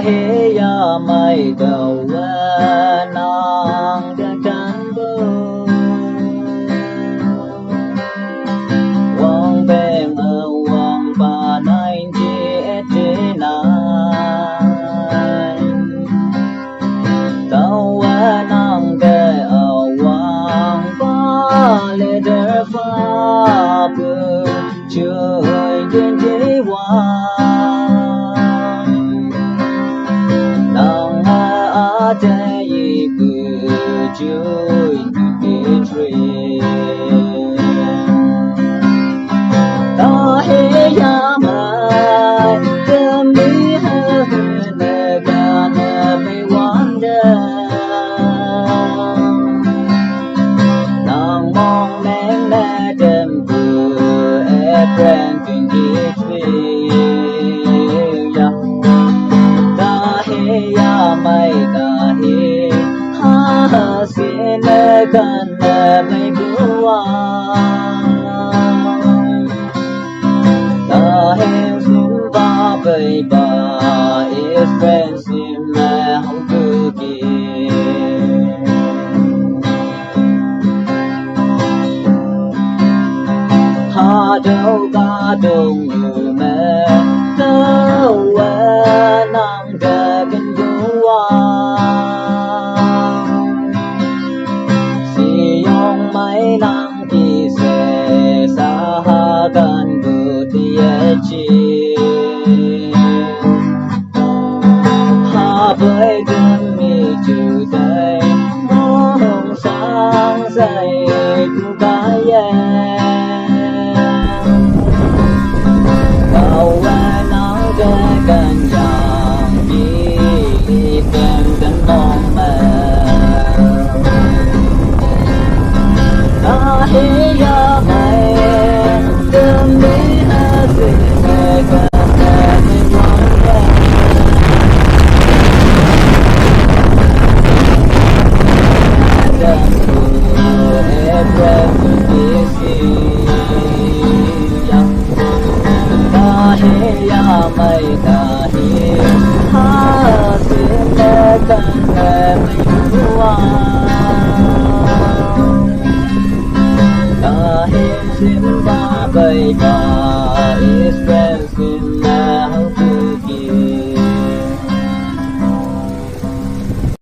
he ya mai cầu nàng đã tràn bờ quang bèn ở quang ba nai chế nai tàu nàng kề ở quang ba lệ đờ pha bờ trời đến chế Day good joy to be dream. Ta he ya mai, the me heaven gonna be wonder. Nang mong neng na dem bu e brand twenty-three ya. Ta he ya mai ka he. Xin gần mây bùa ta hẹn xin ba bầy bà expensive mà không cứ kì ha đâu ta đông như mẹ đâu